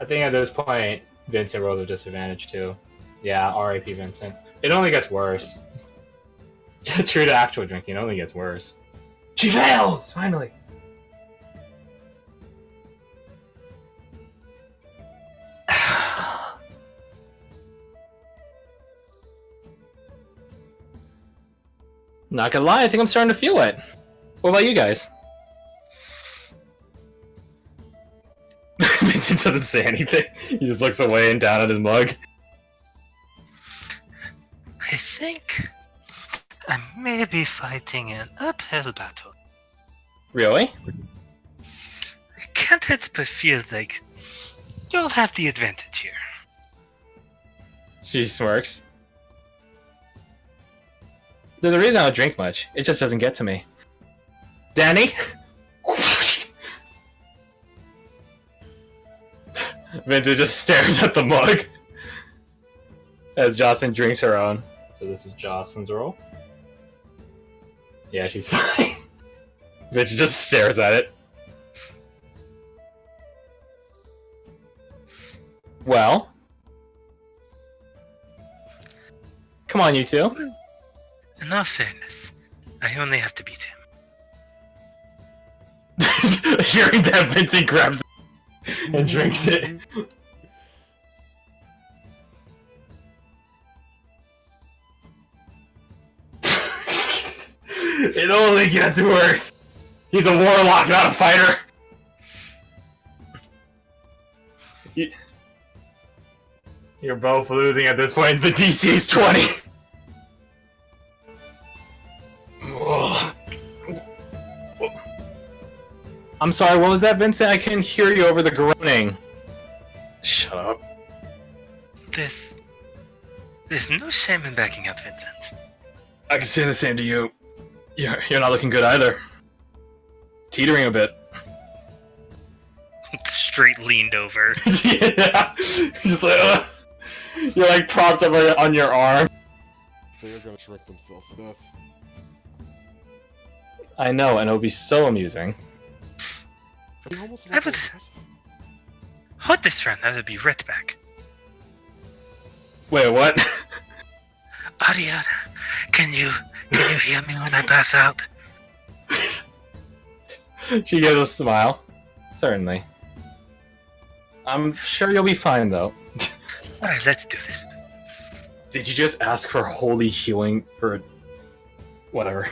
I think at this point, Vincent rolls a disadvantage too. Yeah, R.I.P. Vincent. It only gets worse. True to actual drinking, it only gets worse. She fails! Finally! Not gonna lie, I think I'm starting to feel it. What about you guys? Vincent doesn't say anything. He just looks away and down at his mug. I think I may be fighting an uphill battle. Really? I can't help but feel like you'll have the advantage here. She smirks. There's a reason I don't drink much. It just doesn't get to me. Danny? Vincent just stares at the mug as Jocelyn drinks her own. So this is Jocelyn's roll. Yeah, she's fine. Vincent just stares at it. Well. Come on, you two. In all fairness, I only have to beat him. Hearing that, Vincent grabs and drinks it. It only gets worse. He's a warlock, not a fighter. You're both losing at this point. The DC is 20. I'm sorry, what was that, Vincent? I couldn't hear you over the groaning. Shut up. There's no shame in backing up, Vincent. I can say the same to you. You're not looking good either. Teetering a bit. Straight leaned over. Yeah. Just like, you're like propped up on your arm. They're gonna shrink themselves to death. I know, and it'll be so amusing. They almost I would hold this friend. That would be right back. Wait, what? Ariana, can you hear me when I pass out? She gives a smile. Certainly. I'm sure you'll be fine, though. Alright, let's do this. Did you just ask for holy healing for... whatever.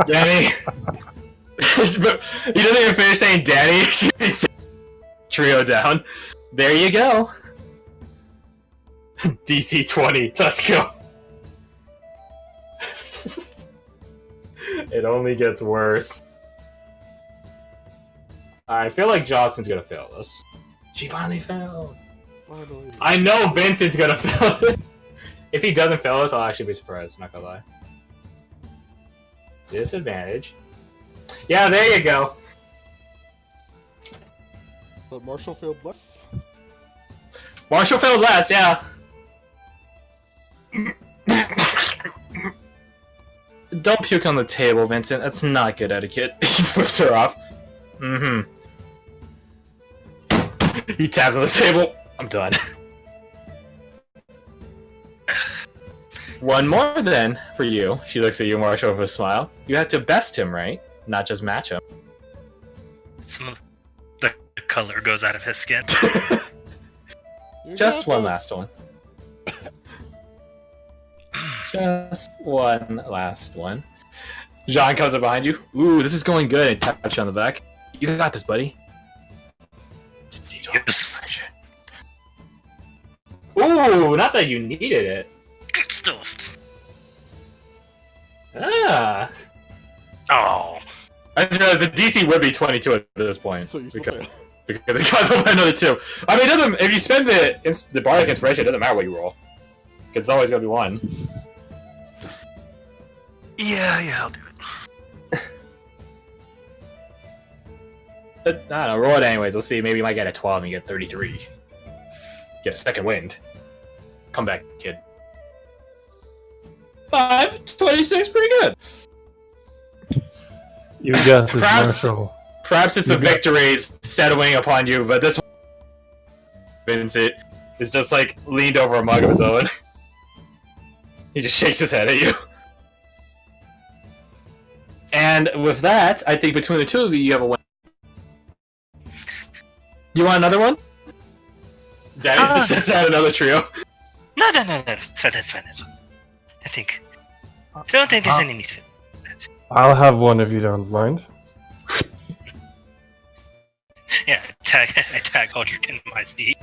Danny! But he doesn't even finish saying Danny. She trio down. There you go. DC 20. Let's go. It only gets worse. I feel like Jocelyn's gonna fail this. She finally failed. Finally. I know Vincent's gonna fail this. If he doesn't fail this, I'll actually be surprised. Not gonna lie. Disadvantage. Yeah, there you go. But Marshall failed less. Marshall failed last, yeah. Don't puke on the table, Vincent. That's not good etiquette. He flips her off. Mm-hmm. He taps on the table. I'm done. One more then for you. She looks at you, Marshall, with a smile. You have to best him, right? Not just match him. Some of the color goes out of his skin. Just one last one. Just one last one. Jean comes up behind you. Ooh, this is going good. And touch you on the back. You got this, buddy. It's a D12 Yes. Ooh, not that you needed it. Good stuff. Ah. Oh. I just realized the DC would be 22 at this point. So you still because, fail. because it costs up another 2. I mean, it doesn't. If you spend the Bardic Inspiration, it doesn't matter what you roll. Because it's always going to be 1. Yeah, I'll do it. But, I don't know, roll it anyways. We'll see. Maybe you might get a 12 and you get 33. Get a second wind. Come back, kid. 5, 26, pretty good. You got this, Perhaps- Marshall. Perhaps it's the You got- victory settling upon you, but this one, Vincent is just like leaned over a mug of his own. He just shakes his head at you. And with that, I think between the two of you, you have a win. Do you want another one? Daddy just sets out another trio. No, that's fine. I don't think there's any need for that. I'll have one if you don't mind. Yeah, I tag Aldrich in my steed.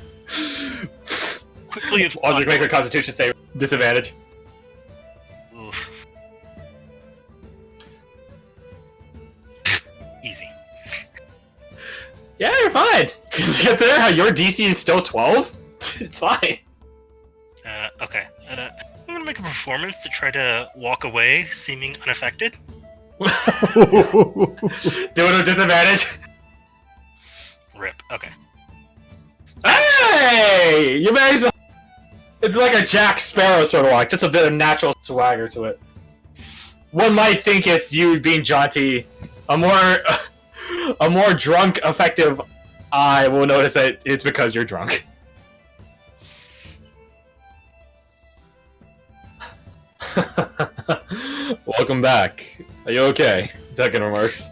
Quickly, it's Aldrich, make a Constitution save. Disadvantage. Oof. Easy. Yeah, you're fine. Consider how your DC is still 12. It's fine. Okay. I'm gonna make a performance to try to walk away, seeming unaffected. Do it with disadvantage. Rip. Okay. Hey! You managed to... It's like a Jack Sparrow sort of walk, just a bit of natural swagger to it. One might think it's you being jaunty. A more drunk, effective eye will notice that it's because you're drunk. Welcome back. Are you okay? Duncan remarks.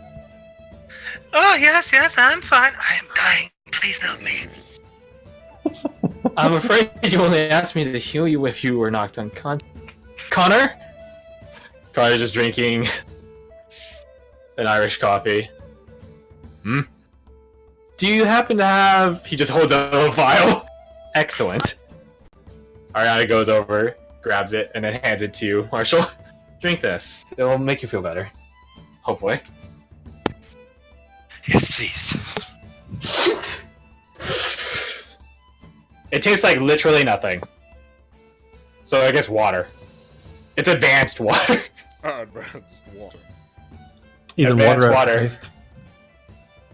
Oh, yes, I'm fine. I am dying. Please help me. I'm afraid you only asked me to heal you if you were knocked unconscious. Connor? Connor's just drinking an Irish coffee. Hmm? Do you happen to have... He just holds out a vial. Excellent. Ariana goes over, grabs it, and then hands it to you. Marshall, drink this. It'll make you feel better. Hopefully. Yes, please. It tastes like literally nothing. So I guess water. It's advanced water. Advanced water. Even Advanced water has water. taste.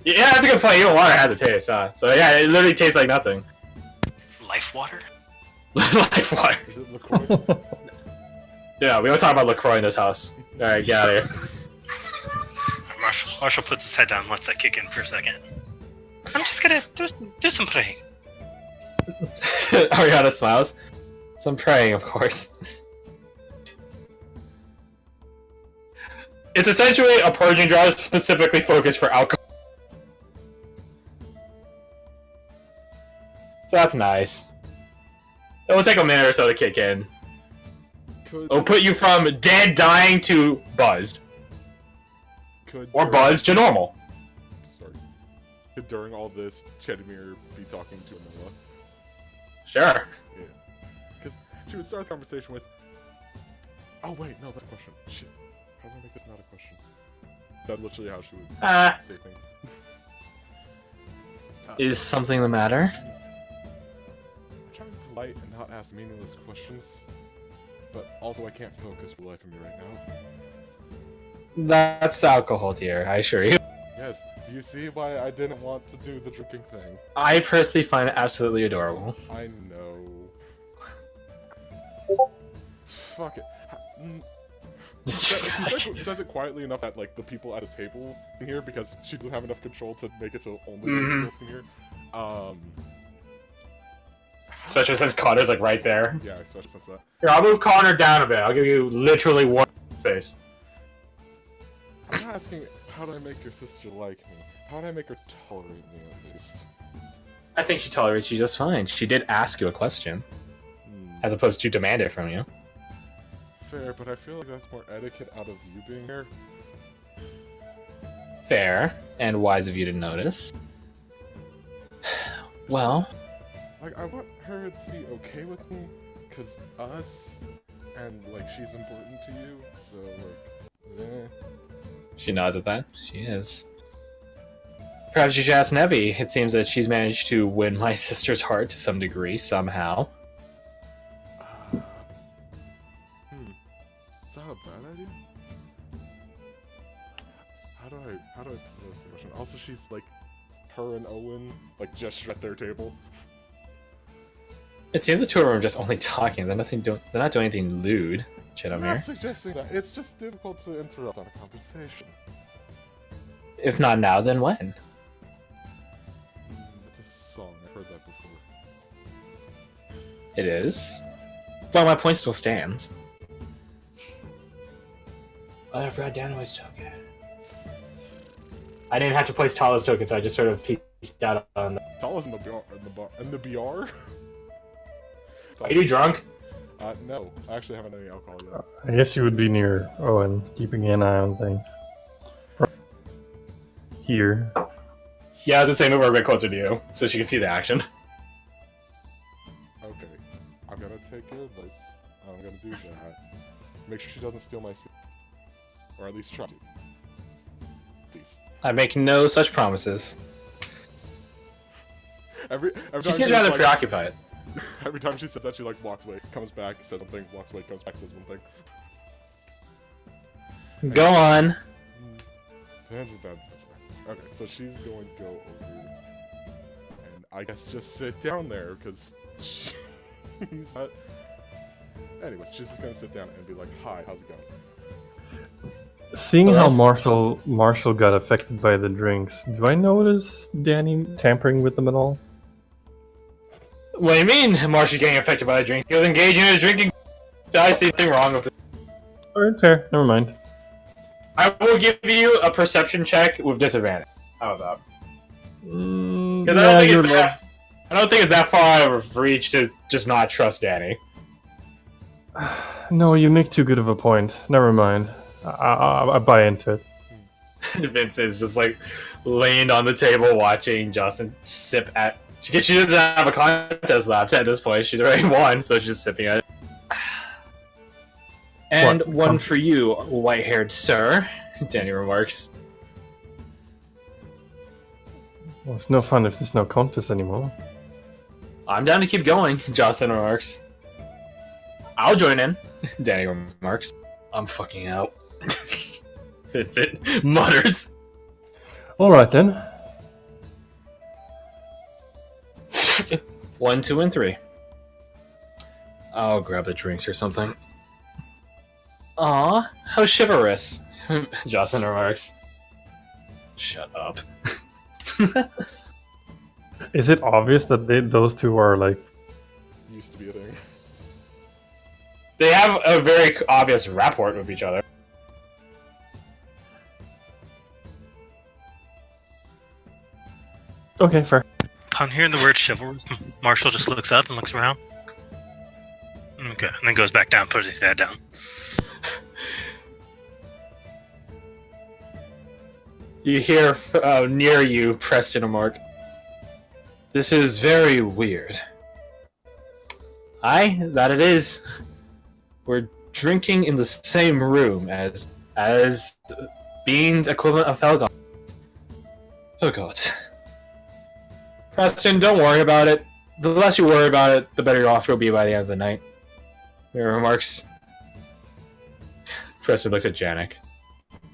Yeah, that's a good point. Even water has a taste, huh? So yeah, it literally tastes like nothing. Life water? Life water. Is it LaCroix? Yeah, we don't talk about LaCroix in this house. Alright, get out of here. Marshall puts his head down and lets that kick in for a second. I'm just gonna do some praying. Ariana smiles. So I'm praying, of course. It's essentially a purging jar specifically focused for alcohol. So that's nice. It will take a minute or so to kick in. It'll put you from dead, dying to buzzed. Or buzzed to normal. Sorry. Could during all this, Chedimir be talking to Amilla? Sure. Yeah. Because she would start the conversation with, oh wait, no, that's a question. Shit. How do I make this not a question? That's literally how she would say things. Is something the matter? I'm trying to be polite and not ask meaningless questions. But also, I can't focus for the life of me right now. That's the alcohol tier, I assure you. Yes, do you see why I didn't want to do the drinking thing? I personally find it absolutely adorable. I know. Fuck it. She says it quietly enough that, like, the people at a table in here, because she doesn't have enough control to make it so only the people in here. Especially since Connor's, like, right there. Yeah, especially since that. Here, I'll move Connor down a bit. I'll give you literally one space. I'm not asking, how do I make your sister like me? How do I make her tolerate me at least? I think she tolerates you just fine. She did ask you a question, as opposed to demand it from you. Fair, but I feel like that's more etiquette out of you being here. Fair, and wise of you to notice. Well... Like, I want her to be okay with me, cause us, and, like, she's important to you, so, like, She nods at that. She is. Perhaps you should ask Nevi. It seems that she's managed to win my sister's heart to some degree, somehow. Is that a bad idea? How do I possess the question? Also, she's, like, her and Owen, like, gesture at their table. It seems the two of them are just only talking. They're not doing anything lewd. I'm not suggesting that. It's just difficult to interrupt on a conversation. If not now, then when? It's a song. I heard that before. It is. Well, my point still stands. Oh, I forgot Danoi's token. I didn't have to place Tala's token, so I just sort of pieced out on the... Tala's in the BR? Are you drunk? No. I actually haven't had any alcohol yet. I guess you would be near Owen, keeping an eye on things. Here. Yeah, the same, move her a bit closer to you, so she can see the action. Okay. I'm gonna take your advice. I'm gonna do that. Make sure she doesn't steal my seat. Or at least try to. Please. I make no such promises. Every She time seems rather preoccupied. Every time she says that, she, like, walks away, comes back, says one thing, walks away, comes back, says one thing. Go on. That's bad. Okay, so she's going to go over and I guess just sit down there, because she's not... Anyways, she's just gonna sit down and be like, hi, how's it going? Seeing how Marshall got affected by the drinks, do I notice Danny tampering with them at all? What do you mean Marshall getting affected by the drink? He was engaging in a drinking... I see nothing wrong with it. Alright, fair. Never mind. I will give you a perception check with disadvantage. How about that? Because I don't think it's that far out of reach to just not trust Danny. No, you make too good of a point. Never mind. I buy into it. Vince is just like laying on the table watching Justin sip at... She doesn't have a contest left at this point. She's already won, so she's just sipping at it. And one for you, white-haired sir, Danny remarks. Well, it's no fun if there's no contest anymore. I'm down to keep going, Justin remarks. I'll join in, Danny remarks. I'm fucking out. That's it. Mutters. Alright then. 1, 2, and 3. I'll grab the drinks or something. Aw, how chivalrous, Justin remarks. Shut up. Is it obvious that those two are like? Used to be a thing. They have a very obvious rapport with each other. Okay, fair. Upon hearing the word chivalrous, Marshall just looks up and looks around. Okay, and then goes back down, puts his head down. You hear near you, Preston and Mark. This is very weird. Aye, that it is. We're drinking in the same room as beings equivalent of Felgon. Oh god. Preston, don't worry about it. The less you worry about it, the better off you'll be by the end of the night. Your remarks. Preston looks at Janik.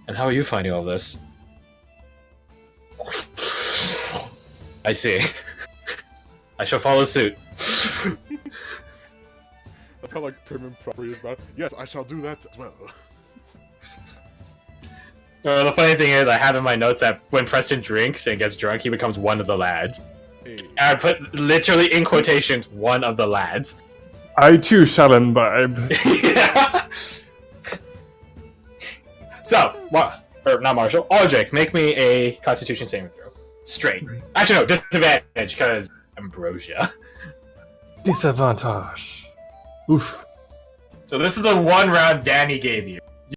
And how are you finding all this? I see. I shall follow suit. That's how like prim and proper he is about. Yes, I shall do that as well. The funny thing is, I have in my notes that when Preston drinks and gets drunk, he becomes one of the lads. Hey. And I put literally in quotations, one of the lads. I too shall imbibe. Yeah. So, not Marshall, Aldrich, make me a Constitution saving throw. Straight. Actually, no, disadvantage, because Ambrosia. Disadvantage. Oof. So this is the one round Danny gave you.